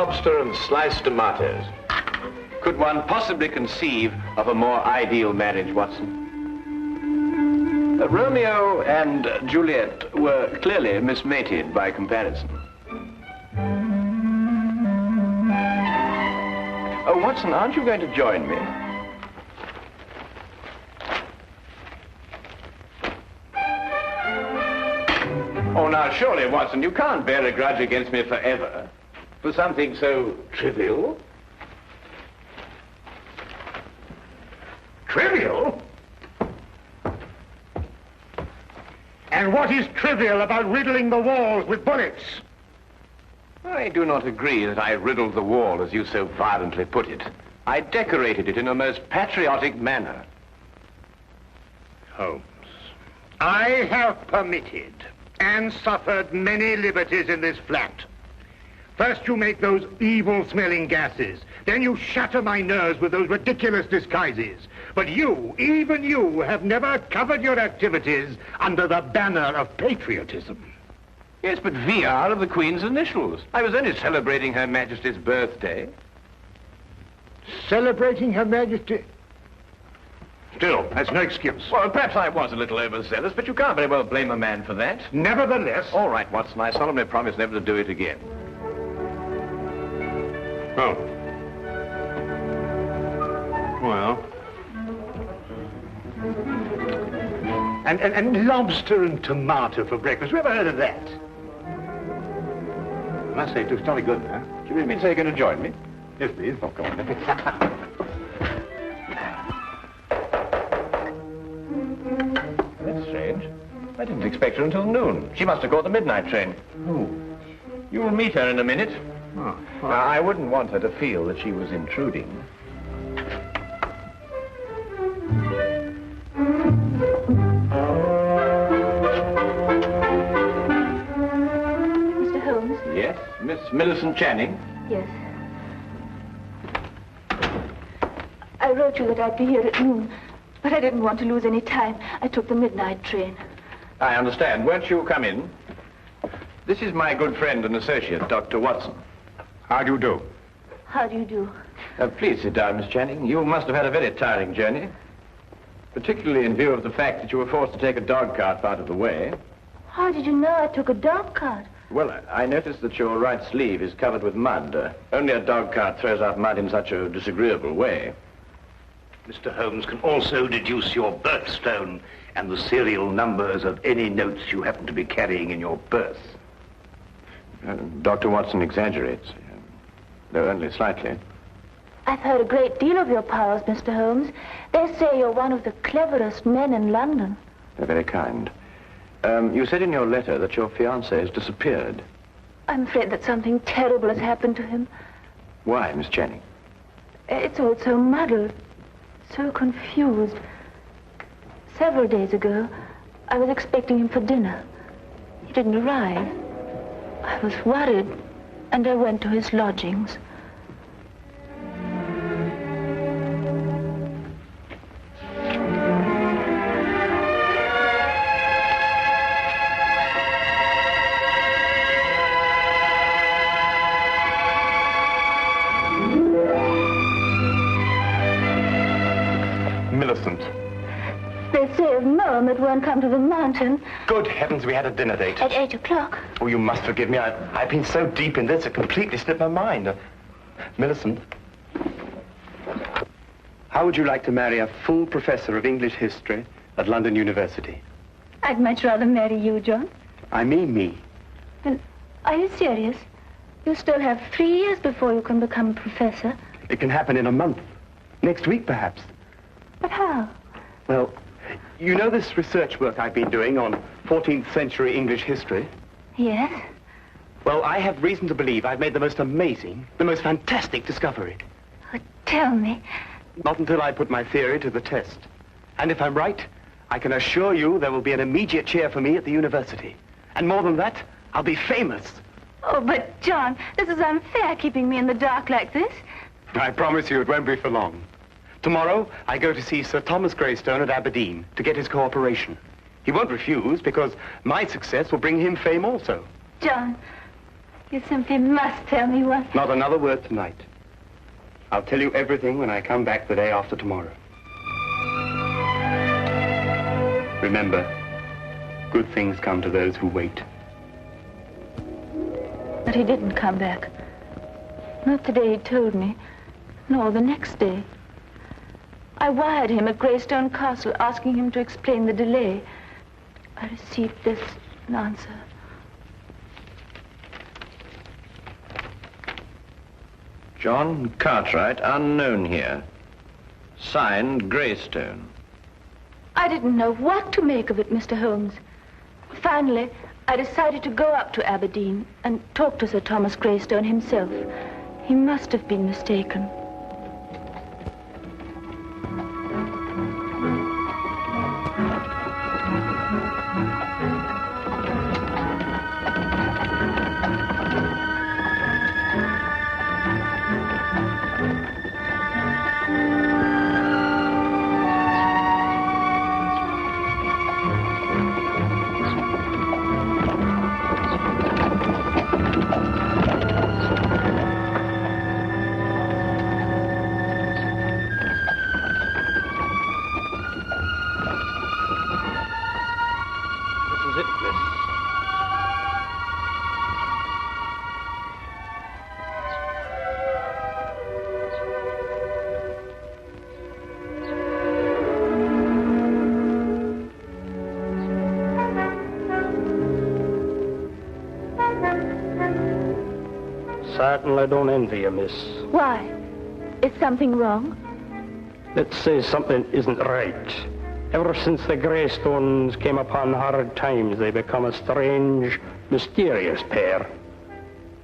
lobster and sliced tomatoes. Could one possibly conceive of a more ideal marriage, Watson? Romeo and Juliet were clearly mismated by comparison. Oh, Watson, aren't you going to join me? Oh, now, surely, Watson, you can't bear a grudge against me forever for something so trivial. Trivial? And what is trivial about riddling the walls with bullets? I do not agree that I riddled the wall, as you so violently put it. I decorated it in a most patriotic manner. Holmes, I have permitted and suffered many liberties in this flat. First you make those evil-smelling gases. Then you shatter my nerves with those ridiculous disguises. But you, even you, have never covered your activities under the banner of patriotism. Yes, but V are of the Queen's initials. I was only celebrating Her Majesty's birthday. Celebrating Her Majesty? Still, that's no excuse. Well, perhaps I was a little overzealous, but you can't very well blame a man for that. Nevertheless... All right, Watson, I solemnly promise never to do it again. Oh. Well... And lobster and tomato for breakfast. You ever heard of that? I must say, it looks jolly good, huh? Do you really mean to say you're going to join me? Yes, please. Oh, come on. That's strange. I didn't expect her until noon. She must have caught the midnight train. Oh. You'll meet her in a minute. Oh. Now, I wouldn't want her to feel that she was intruding. Mr. Holmes? Yes, Miss Millicent Channing. Yes. I wrote you that I'd be here at noon, but I didn't want to lose any time. I took the midnight train. I understand. Won't you come in? This is my good friend and associate, Dr. Watson. How do you do? How do you do? Please sit down, Miss Channing. You must have had a very tiring journey, particularly in view of the fact that you were forced to take a dog cart out of the way. How did you know I took a dog cart? Well, I noticed that your right sleeve is covered with mud. Only a dog cart throws out mud in such a disagreeable way. Mr. Holmes can also deduce your birthstone and the serial numbers of any notes you happen to be carrying in your purse. Dr. Watson exaggerates, though only slightly. I've heard a great deal of your powers, Mr. Holmes. They say you're one of the cleverest men in London. They're very kind. You said in your letter that your fiancé has disappeared. I'm afraid that something terrible has happened to him. Why, Miss Channing? It's all so muddled, so confused. Several days ago, I was expecting him for dinner. He didn't arrive. I was worried, and I went to his lodgings. Millicent. They say of Mom it won't come to the mountain. Good heavens, we had a dinner date. At 8 o'clock. Oh, you must forgive me. I've been so deep in this, it completely slipped my mind. Millicent, how would you like to marry a full professor of English history at London University? I'd much rather marry you, John. I mean me. Then, are you serious? You still have 3 years before you can become a professor. It can happen in a month. Next week, perhaps. But how? Well, you know this research work I've been doing on 14th century English history? Yes? Well, I have reason to believe I've made the most amazing, the most fantastic discovery. Oh, tell me. Not until I put my theory to the test. And if I'm right, I can assure you there will be an immediate cheer for me at the university. And more than that, I'll be famous. Oh, but John, this is unfair, keeping me in the dark like this. I promise you it won't be for long. Tomorrow, I go to see Sir Thomas Greystone at Aberdeen to get his cooperation. He won't refuse because my success will bring him fame also. John, You simply must tell me what... Not another word tonight. I'll tell you everything when I come back the day after tomorrow. Remember, good things come to those who wait. But he didn't come back. Not the day he told me, nor the next day. I wired him at Greystone Castle asking him to explain the delay. I received this answer. John Cartwright, unknown here. Signed, Greystone. I didn't know what to make of it, Mr. Holmes. Finally, I decided to go up to Aberdeen and talk to Sir Thomas Greystone himself. He must have been mistaken. Certainly don't envy you, miss. Why? Is something wrong? Let's say something isn't right. Ever since the Greystones came upon hard times, they become a strange, mysterious pair.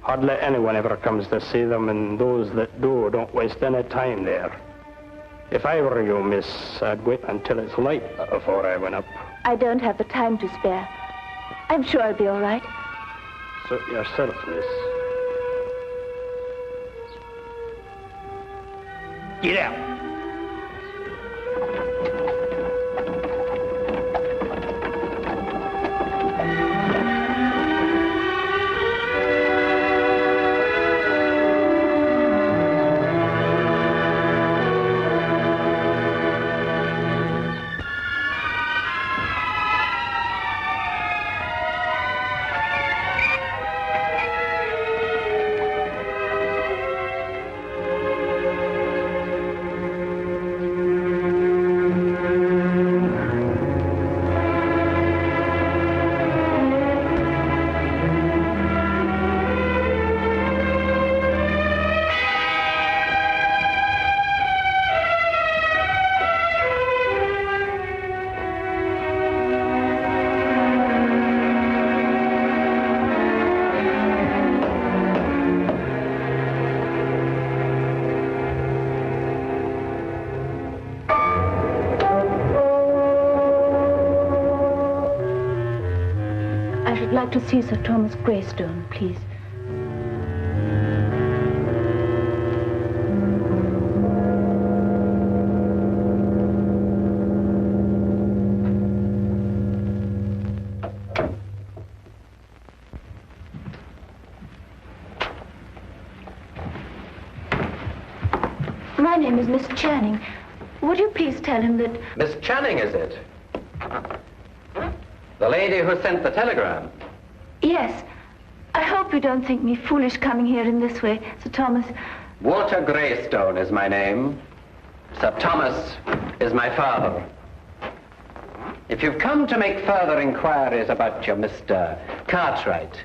Hardly anyone ever comes to see them, and those that do don't waste any time there. If I were you, miss, I'd wait until it's light before I went up. I don't have the time to spare. I'm sure I'll be all right. Suit yourself, miss. Get out. I'd like to see Sir Thomas Greystone, please. My name is Miss Channing. Would you please tell him that... Miss Channing, is it? The lady who sent the telegram? Yes. I hope you don't think me foolish coming here in this way, Sir Thomas. Walter Greystone is my name. Sir Thomas is my father. If you've come to make further inquiries about your Mr. Cartwright,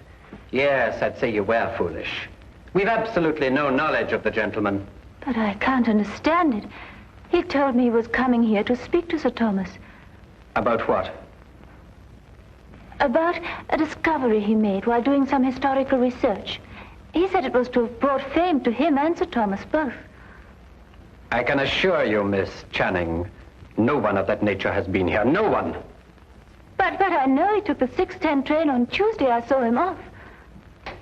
yes, I'd say you were foolish. We've absolutely no knowledge of the gentleman. But I can't understand it. He told me he was coming here to speak to Sir Thomas. About what? About a discovery he made while doing some historical research. He said it was to have brought fame to him and Sir Thomas both. I can assure you, Miss Channing, no one of that nature has been here. No one. But I know he took the 6:10 train on Tuesday. I saw him off.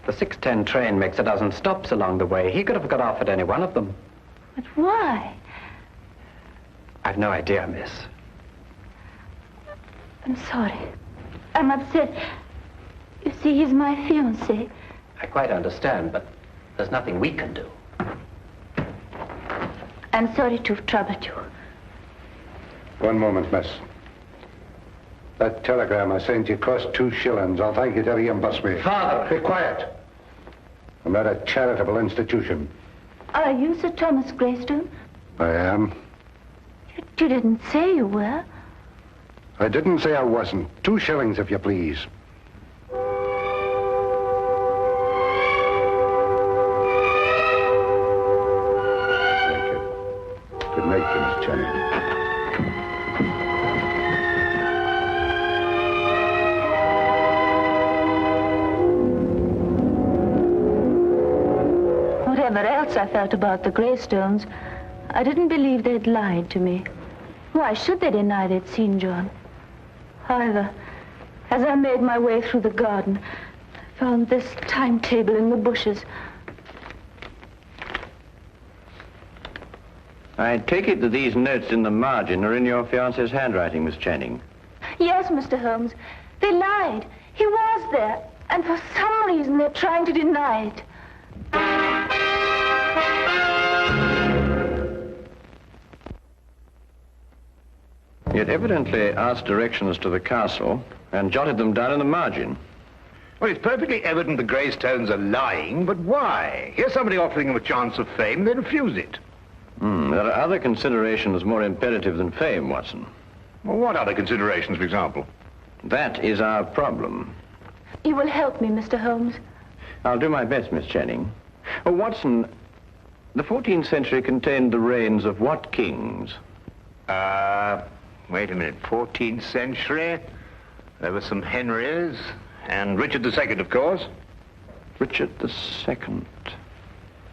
The 6:10 train makes a dozen stops along the way. He could have got off at any one of them. But why? I've no idea, miss. I'm sorry. I'm upset. You see, he's my fiancé. I quite understand, but there's nothing we can do. I'm sorry to have troubled you. One moment, miss. That telegram I sent you cost 2 shillings. I'll thank you to reimburse me. Father! Be quiet. I'm not a charitable institution. Are you Sir Thomas Greystone? I am. You didn't say you were. I didn't say I wasn't. 2 shillings, if you please. Thank you. Good night, Miss Channing. Whatever else I felt about the Greystones, I didn't believe they'd lied to me. Why should they deny they'd seen John? However, as I made my way through the garden, I found this timetable in the bushes. I take it that these notes in the margin are in your fiancé's handwriting, Miss Channing. Yes, Mr. Holmes. They lied. He was there. And for some reason, they're trying to deny it. He had evidently asked directions to the castle and jotted them down in the margin. Well, it's perfectly evident the Greystones are lying, but why? Here's somebody offering them a chance of fame, they refuse it. There are other considerations more imperative than fame, Watson. Well, what other considerations, for example? That is our problem. You will help me, Mr. Holmes. I'll do my best, Miss Channing. Oh, Watson, the 14th century contained the reigns of what kings? Wait a minute, 14th century? There were some Henrys, and Richard II, of course. Richard II.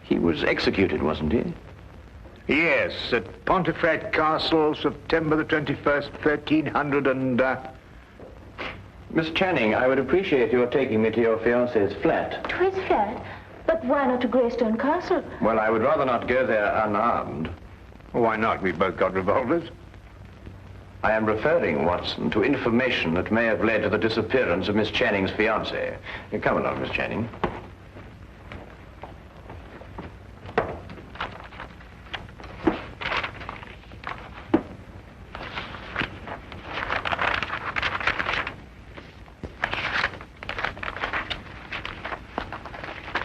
He was executed, wasn't he? Yes, at Pontefract Castle, September the 21st, 1300 and... Miss Channing, I would appreciate your taking me to your fiancé's flat. To his flat? But why not to Greystone Castle? Well, I would rather not go there unarmed. Why not? We've both got revolvers. I am referring, Watson, to information that may have led to the disappearance of Miss Channing's fiancé. Come along, Miss Channing.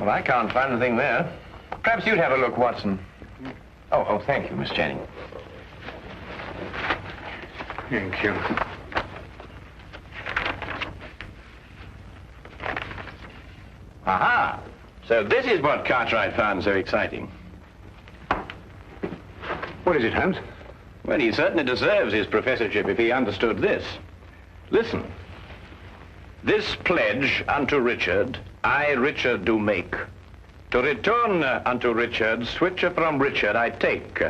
Well, I can't find anything there. Perhaps you'd have a look, Watson. Oh, thank you, Miss Channing. Thank you. Aha! So this is what Cartwright found so exciting. What is it, Holmes? Well, he certainly deserves his professorship if he understood this. Listen. This pledge unto Richard, I, Richard, do make. To return unto Richard, switcher from Richard I take.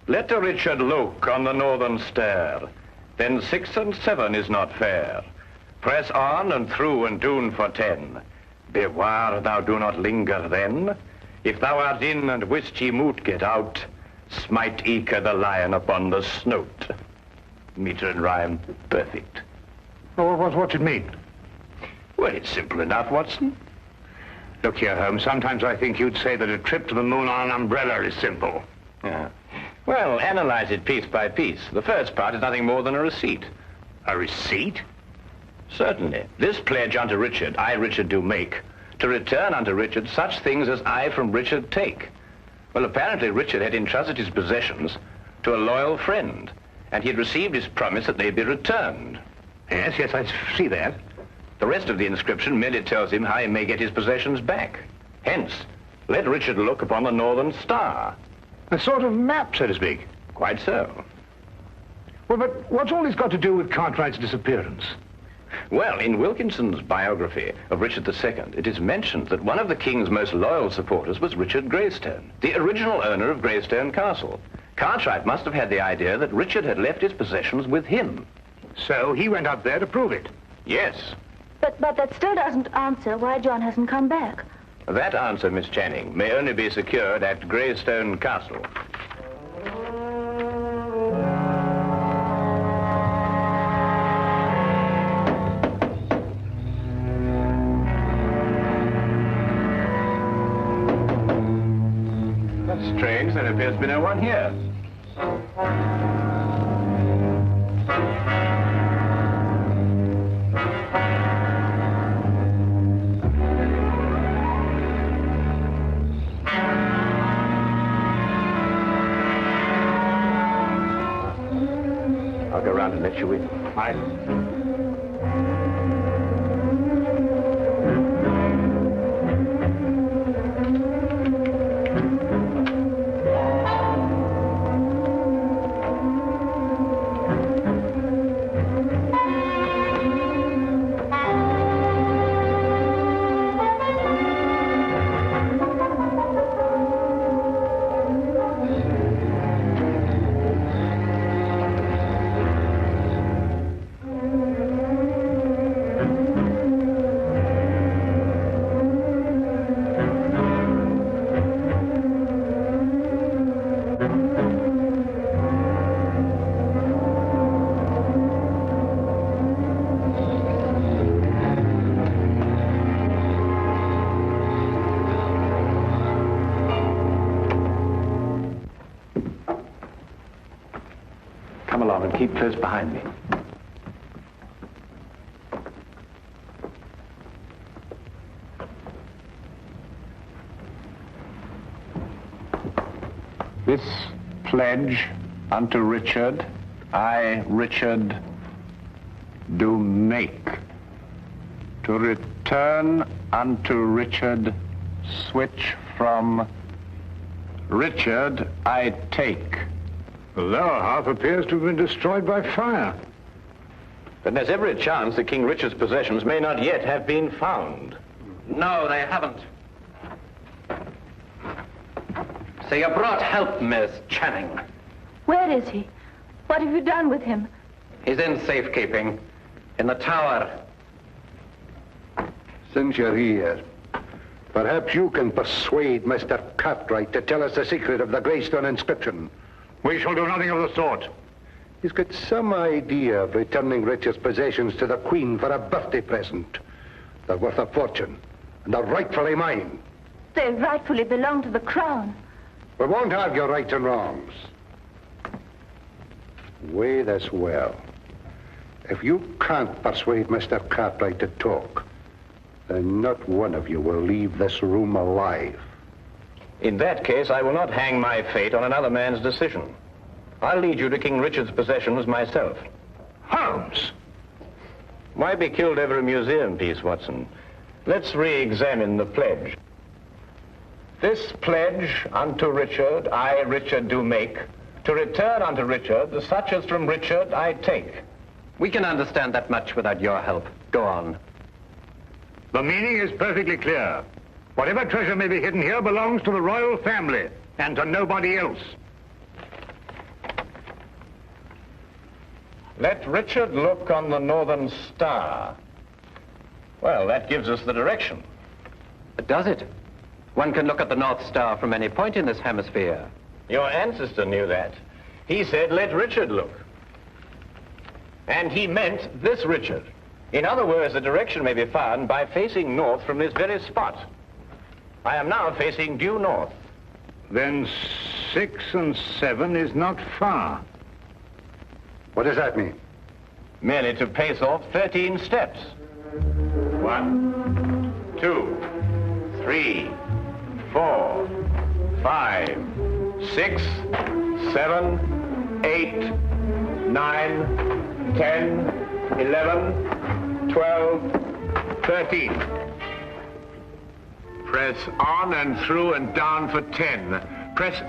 Let a Richard look on the northern stair, then 6 and 7 is not fair. Press on and through and tune for 10. Beware thou do not linger then. If thou art in and wist ye moot get out, smite eke the lion upon the snout. Meter and rhyme, perfect. Oh, what's it mean? Well, it's simple enough, Watson. Look here, Holmes, sometimes I think you'd say that a trip to the moon on an umbrella is simple. Yeah. Well, analyze it piece by piece. The first part is nothing more than a receipt. A receipt? Certainly. This pledge unto Richard, I, Richard, do make, to return unto Richard such things as I from Richard take. Well, apparently Richard had entrusted his possessions to a loyal friend, and he had received his promise that they be returned. Yes, I see that. The rest of the inscription merely tells him how he may get his possessions back. Hence, let Richard look upon the northern star. A sort of map, so to speak. Quite so. Well, but what's all this got to do with Cartwright's disappearance? Well, in Wilkinson's biography of Richard II, it is mentioned that one of the king's most loyal supporters was Richard Greystone, the original owner of Greystone Castle. Cartwright must have had the idea that Richard had left his possessions with him. So he went up there to prove it? Yes. But that still doesn't answer why John hasn't come back. That answer, Miss Channing, may only be secured at Greystone Castle. appears to be no one here. I'll go round and let you in. Aye. Come along and keep close behind me. This pledge unto Richard, I, Richard, do make. To return unto Richard, switch from Richard, I take. The lower half appears to have been destroyed by fire. Then there's every chance that King Richard's possessions may not yet have been found. No, they haven't. So you brought help, Miss Channing. Where is he? What have you done with him? He's in safekeeping, in the tower. Since you're here, perhaps you can persuade Mr. Cartwright to tell us the secret of the Greystone Inscription. We shall do nothing of the sort. He's got some idea of returning Richard's possessions to the Queen for a birthday present. They're worth a fortune, and they're rightfully mine. They rightfully belong to the crown. We won't argue rights and wrongs. Weigh this well. If you can't persuade Mr. Cartwright to talk, then not one of you will leave this room alive. In that case, I will not hang my fate on another man's decision. I'll lead you to King Richard's possessions myself. Holmes! Why be killed over a museum piece, Watson? Let's re-examine the pledge. This pledge unto Richard, I, Richard, do make. To return unto Richard, the such as from Richard I take. We can understand that much without your help. Go on. The meaning is perfectly clear. Whatever treasure may be hidden here belongs to the royal family and to nobody else. Let Richard look on the northern star. Well, that gives us the direction. Does it? One can look at the North Star from any point in this hemisphere. Your ancestor knew that. He said, let Richard look. And he meant this Richard. In other words, the direction may be found by facing north from this very spot. I am now facing due north. Then 6 and 7 is not far. What does that mean? Merely to pace off 13 steps. 1, 2, 3, 4, 5, 6, 7, 8, 9, 10, 11, 12, 13. Press on and through and down for 10. Press...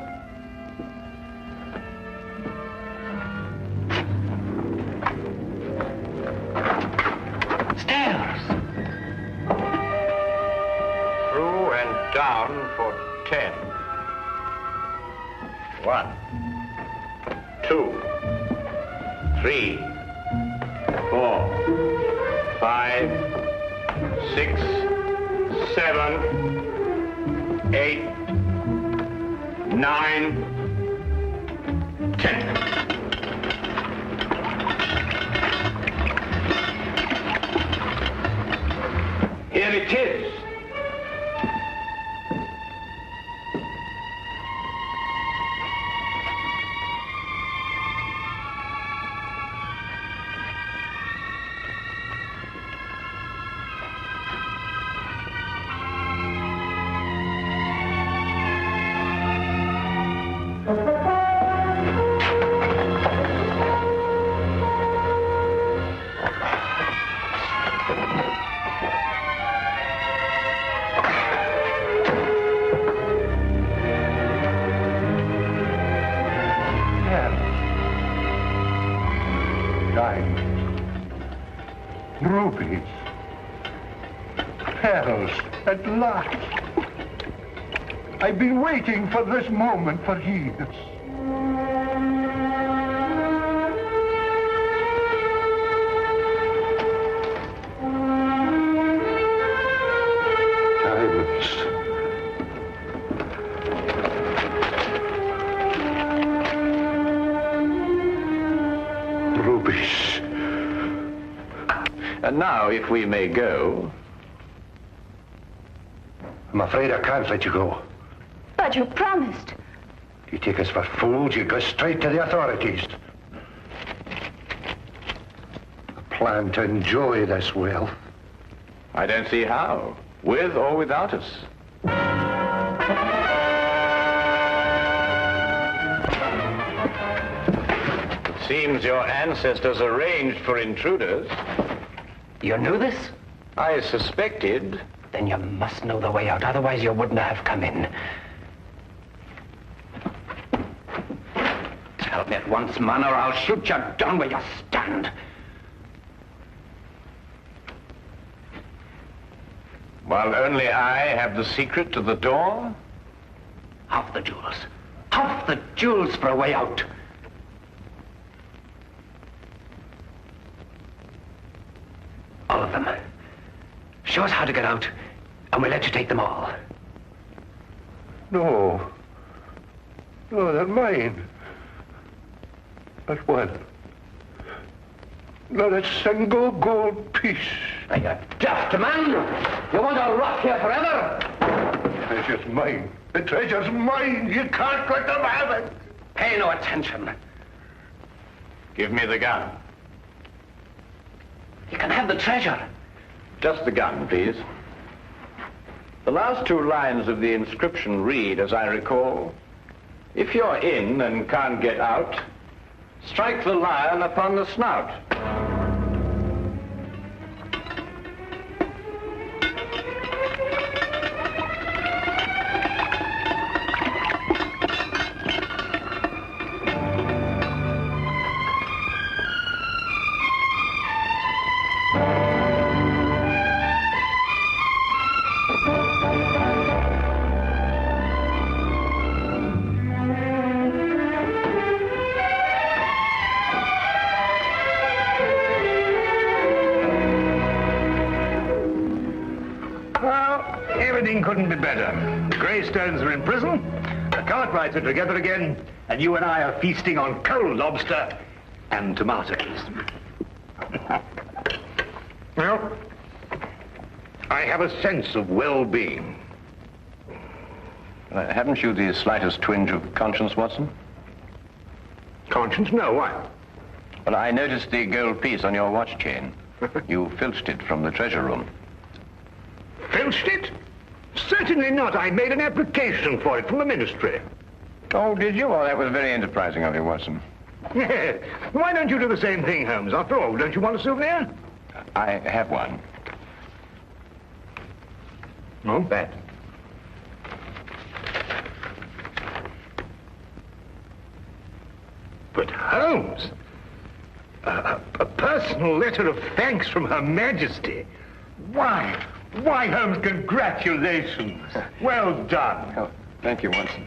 Stairs! Through and down for 10. 1, 2, 3, 4, 5, 6, 7, 8, 9, 10. Here it is. Diamonds. Rubies. Pearls, at last. I've been waiting for this moment for years. And now, if we may go... I'm afraid I can't let you go. But you promised. You take us for fools, you go straight to the authorities. I plan to enjoy this wealth. I don't see how, with or without us. It seems your ancestors arranged for intruders. You knew this? I suspected. Then you must know the way out, otherwise you wouldn't have come in. Tell me at once, man, or I'll shoot you down where you stand. While only I have the secret to the door? Half the jewels. Half the jewels for a way out. All of them. Show us how to get out, and we'll let you take them all. No. No, they're mine. Not one. Not a single gold piece. Are you daft, man? You want to rot here forever? The treasure's mine. The treasure's mine. You can't let them have it. Pay no attention. Give me the gun. You can have the treasure. Just the gun, please. The last two lines of the inscription read, as I recall, if you're in and can't get out, strike the lion upon the snout. Couldn't be better. The Greystones are in prison, the Cartwrights are together again, and you and I are feasting on cold lobster and tomatoes. Well, I have a sense of well-being. Haven't you the slightest twinge of conscience, Watson? Conscience? No, why? Well, I noticed the gold piece on your watch chain. You filched it from the treasure room. Filched it? Certainly not. I made an application for it from the ministry. Oh, did you? Oh, that was very enterprising of you, Watson. Yes. Why don't you do the same thing, Holmes? After all, don't you want a souvenir? I have one. Oh, that. But Holmes, a personal letter of thanks from Her Majesty. Why, Holmes, congratulations. Well done. Oh, thank you, Watson.